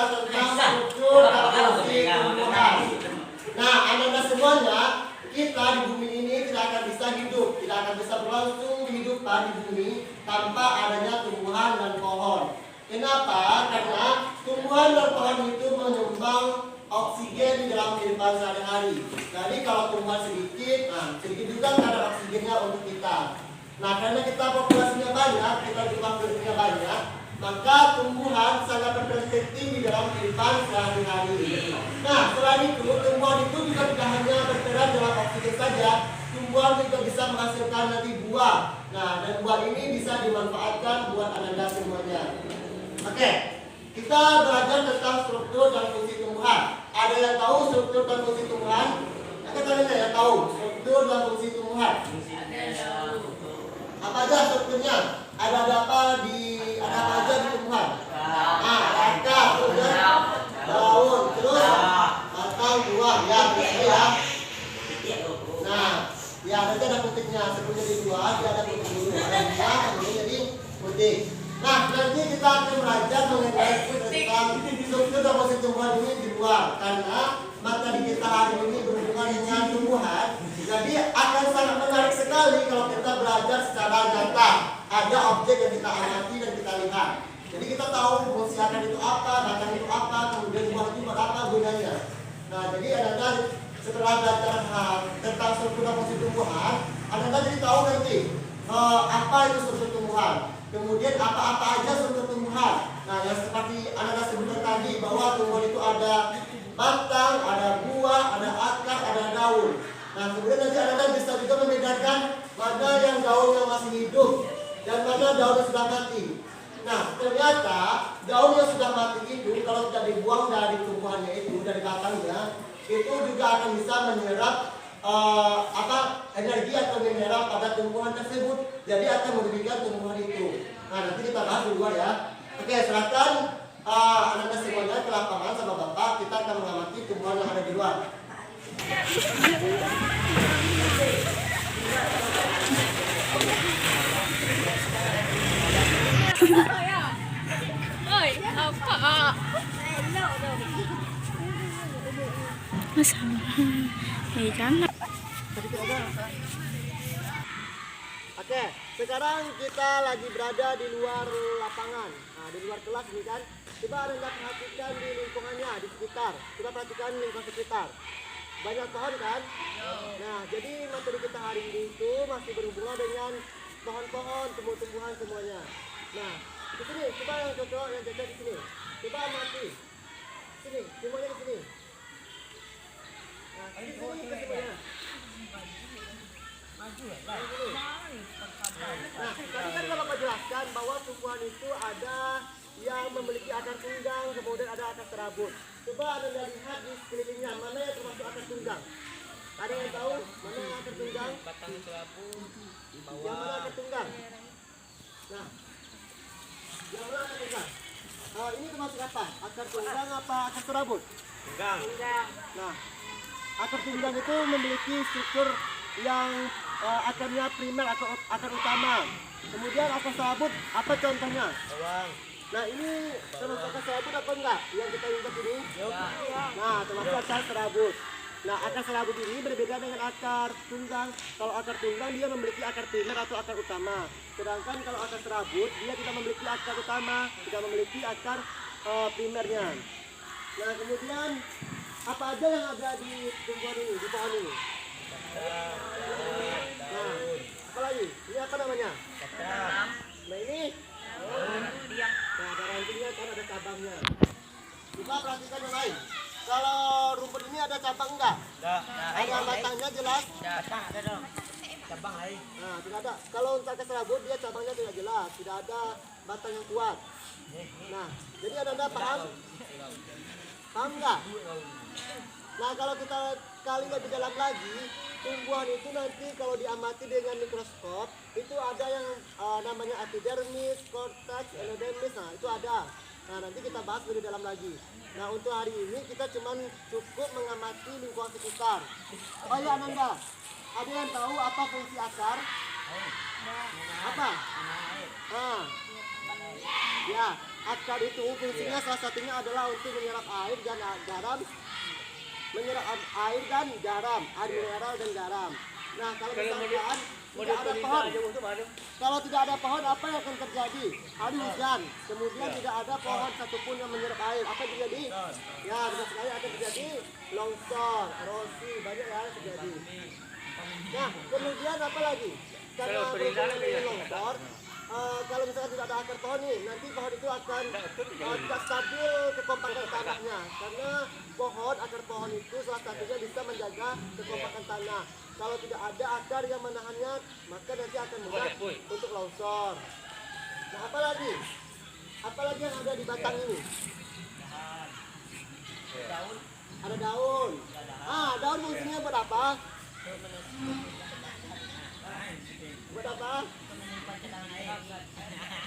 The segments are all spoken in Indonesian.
adalah tentang struktur dan fungsi tumbuhan. Nah, anak-anak semuanya, kita di bumi ini tidak akan bisa hidup, tidak akan bisa berlangsung kehidupan di bumi tanpa adanya tumbuhan dan pohon. Kenapa? Karena tumbuhan dan pohon itu menyumbang oksigen di dalam kehidupan sehari-hari. Jadi kalau tumbuhan sedikit, sedikit juga kadar oksigennya untuk kita. Nah, karena kita populasinya banyak, kita jumlah penduduknya banyak, maka tumbuhan sangat berperan penting di dalam kehidupan sehari-hari. Nah, selain itu, tumbuhan itu juga tidak hanya berperan dalam oksigen saja, tumbuhan juga bisa menghasilkan nanti buah. Nah, dan buah ini bisa dimanfaatkan buat anda semuanya. Oke, kita belajar tentang struktur dan fungsi tumbuhan. Ada yang tahu struktur dan fungsi tumbuhan? Angkat tangannya yang tahu struktur dan fungsi tumbuhan. Apa aja strukturnya? Ada apa aja di tumbuhan? Akar, kemudian daun, terus batang, buah, ya, biasanya ya. Nah, ya nanti ada putiknya. Sebelum jadi buah, dia ada putik dulu. Ada buah, kemudian jadi putik. Nah, nanti kita akan belajar mengenai tentang struktur dan fungsi tumbuhan ini di luar, karena materi kita hari ini berhubungan dengan tumbuhan. Jadi akan sangat menarik sekali kalau kita belajar secara nyata. Ada objek yang kita amati dan kita lihat. Jadi kita tahu fungsi akar itu apa, batang itu apa, kemudian buah itu apa gunanya. Nah, jadi anda setelah belajar tentang struktur dan fungsi tumbuhan, anda jadi tahu nanti apa itu struktur tumbuhan. Kemudian apa-apa aja struktur tumbuhan. Nah, yang seperti anda sebutkan tadi bahwa tumbuhan itu ada batang, ada buah, ada akar, ada daun. Nah, kemudian nanti anda bisa juga membedakan mana yang daunnya masih hidup dan mana daun yang sudah mati. Nah, ternyata daun yang sudah mati itu kalau tidak dibuang dari tumbuhannya itu, dari batangnya, itu juga akan bisa menyerap energi atau mineral pada tumbuhan tersebut. Jadi akan merugikan tumbuhan itu. Nah, nanti kita bahas di luar ya. Oke, silakan anda semuanya ke lapangan sama bapak. Kita akan mengamati tumbuhan yang ada di luar. Oke, sekarang kita lagi berada di luar lapangan. Nah, di luar kelas ini kan. Coba anda perhatikan di lingkungannya, di sekitar. Coba perhatikan lingkungan sekitar. Banyak pohon kan? Nah, jadi materi kita hari ini itu masih berhubungan dengan pohon-pohon, tumbuh-tumbuhan semuanya. Nah, di sini, coba yang cocok, yang cocok di sini. Coba amati. Sini, semuanya di sini. Nah, di sini ke semuanya. Nah, tadi kan Bapak jelaskan bahwa tumbuhan itu ada yang memiliki akar tunggang, kemudian ada akar serabut. Coba anda lihat di sekelilingnya, mana yang termasuk akar tunggang? Ada yang tahu mana yang akar tunggang? Batang serabut, Yang mana akar tunggang? Nah, yang mana akar tunggang? Ini termasuk apa? Akar tunggang apa akar serabut? tunggang. Nah, akar tunggang itu memiliki struktur yang akarnya primer atau akar utama. Kemudian akar serabut apa contohnya? Bawang. Nah, ini termasuk akar serabut apa enggak? Yang kita ingat ini? Nah, termasuk akar serabut. Nah, akar serabut ini berbeda dengan akar tunggang. Kalau akar tunggang dia memiliki akar primer atau akar utama. Sedangkan kalau akar serabut dia tidak memiliki akar utama, tidak memiliki akar primernya. Nah, kemudian apa aja yang ada di tumbuhan ini, di pohon ini? Nah, apa lagi? Ini apa namanya? Nah, ini nah, ada rantingnya kan, ada cabangnya. Coba perhatikan yang lain. Kalau rumput ini ada cabang enggak? Ada batangnya jelas? Ada dong. Cabang lain. Nah, tidak ada. Kalau untuk akar serabut dia cabangnya tidak jelas, tidak ada batang yang kuat. Nah, jadi anda paham? Paham enggak? Nah, kalau kita kali lebih dalam lagi, tumbuhan itu nanti kalau diamati dengan mikroskop itu ada yang namanya epidermis, cortex, endodermis. Nah, itu ada. Nah, nanti kita bahas lebih dalam lagi. Nah, untuk hari ini kita cuma cukup mengamati lingkungan sekitar. Oh ya, Ananda, ada yang tahu apa fungsi akar? Apa? Nah, ya. akar itu fungsinya salah satunya adalah untuk menyerap air dan garam, menyerap air dan garam, air mineral dan garam. Nah, kalau misalkan tidak ada pohon, kalau tidak ada pohon apa yang akan terjadi? Hari hujan, kemudian tidak ada pohon satupun yang menyerap air. Apa yang terjadi? Ya, benar sekali akan terjadi longsor, erosi, banyak yang terjadi. Nah, kemudian apa lagi? Karena berhubungan dengan longsor, kalau misalkan tidak ada akar pohon nih, nanti pohon itu akan tidak stabil kekompakan tanahnya. Karena akar pohon itu salah satunya bisa menjaga kekompakan tanah. Kalau tidak ada akar yang menahannya, maka nanti akan mudah untuk longsor. Nah, apalagi? Apalagi yang ada di batang ini? Ada daun. Daun fungsinya buat apa? Buat apa?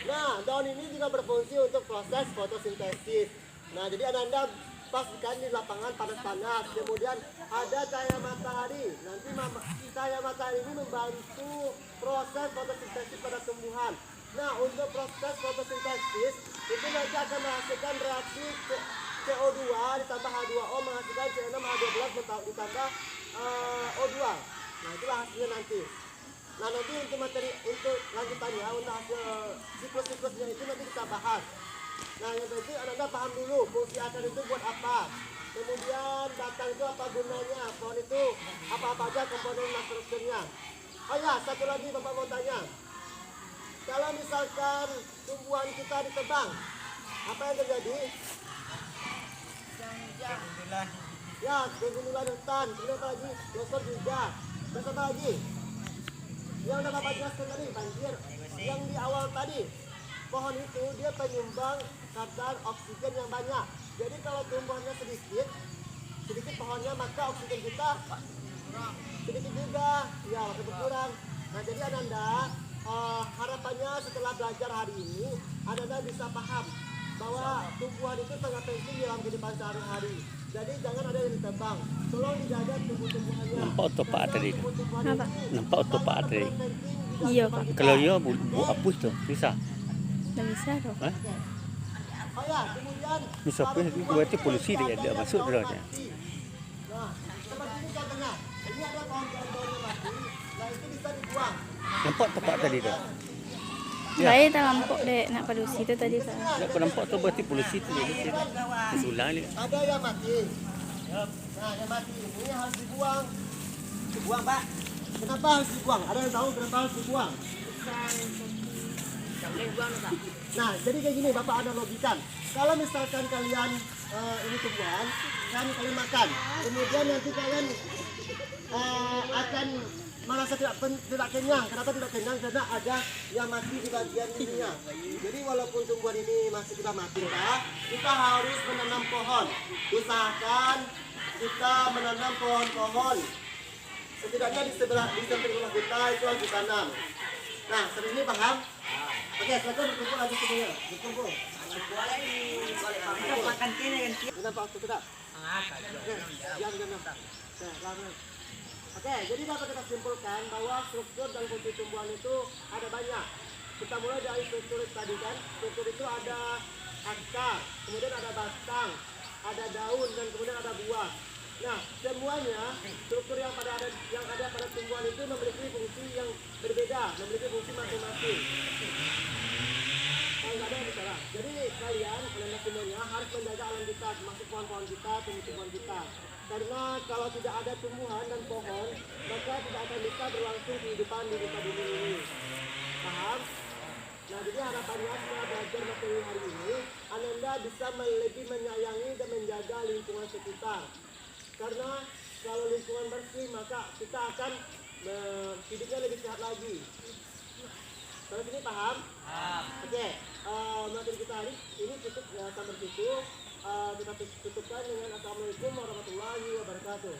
Nah, daun ini juga berfungsi untuk proses fotosintesis. Nah, jadi Ananda pastikan di lapangan panas-panas, kemudian ada cahaya matahari. Nanti cahaya matahari ini membantu proses fotosintesis pada tumbuhan. Nah, untuk proses fotosintesis itu nanti akan menghasilkan reaksi CO2 ditambah H2O menghasilkan C6H12 ditambah O2. Nah, itulah hasilnya nanti. Nah, nanti untuk materi untuk lanjutannya untuk hasil siklus-siklusnya itu nanti kita bahas. Nah, yang penting Anda paham dulu fungsi akar itu buat apa. Kemudian batang itu apa gunanya, pohon itu apa-apa aja komponen dan strukturnya. Oh ya, satu lagi Bapak mau tanya. Kalau misalkan tumbuhan kita ditebang, apa yang terjadi? Ya, kegundulan hutan. Kemudian apa lagi? Longsor juga. Terus apa lagi? Yang udah Bapak jelaskan tadi, banjir. Yang di awal tadi, pohon itu dia penyumbang kadar oksigen yang banyak. Jadi kalau tumbuhannya sedikit pohonnya, maka oksigen kita sedikit juga, ya maka berkurang. Nah, jadi Ananda harapannya setelah belajar hari ini, Ananda bisa paham bahwa tumbuhan itu sangat penting dalam kehidupan sehari-hari. Jadi jangan ada yang ditebang, tolong dijaga tumbuh-tumbuhannya. Nampak otopak tadi. Nampak otopak tadi. Iya, Pak. Kalau iya bu hapus tu, bisa. Tak bisa tu. Oh ya, kemudian Bisa pun berarti polisi dia ada masuk dia. nah, seperti ini contohnya. Ini ada pohon-pohon yang mati. Nah, itu bisa dibuang. Nampak otopak tadi tu. Ya. Baik tak nampak dek nak padusi tu tadi tak. Nak kau nampak tu berarti polisi tu dia. Sulang ni. Ada yang mati. Nah, yang mati ini harus dibuang. Dibuang, Pak. Kenapa harus dibuang? Ada yang tahu kenapa harus dibuang? Nah, jadi kayak gini Bapak analogikan. Kalau misalkan kalian ini tumbuhan, kan kalian makan, kemudian nanti kalian akan merasa tidak kenyang. Kenapa tidak kenyang? Karena ada yang mati di bagian ininya. Jadi walaupun tumbuhan ini masih kita mati, kita harus menanam pohon. Usahakan kita menanam pohon-pohon. Setidaknya di sebelah rumah kita itu harus ditanam. Nah, sampai ini paham? Oke, silakan berkumpul lagi semuanya. Berkumpul. Makan kini kan. Kenapa waktu tidak? Jangan. Oke, jadi dapat kita simpulkan bahwa struktur dan fungsi tumbuhan itu ada banyak. Kita mulai dari struktur tadi kan. Struktur itu ada akar, kemudian ada batang, ada daun, dan kemudian ada buah. Nah, semuanya struktur yang ada pada tumbuhan itu memiliki fungsi yang berbeda, memiliki fungsi masing-masing. Nggak ada yang bicara. Jadi kalian semuanya harus menjaga alam kita, termasuk pohon-pohon kita, tumbuh-tumbuhan kita. Karena kalau tidak ada tumbuhan dan pohon, maka tidak akan bisa berlangsung kehidupan di muka bumi ini. Paham? Nah, jadi harapannya setelah belajar materi hari ini, Ananda bisa lebih menyayangi dan menjaga lingkungan sekitar. Karena kalau lingkungan bersih, maka kita akan hidupnya lebih sehat lagi. Kalau ini paham? Oke, materi kita hari ini cukup sampai situ. Kita tutupkan dengan Assalamualaikum warahmatullahi wabarakatuh.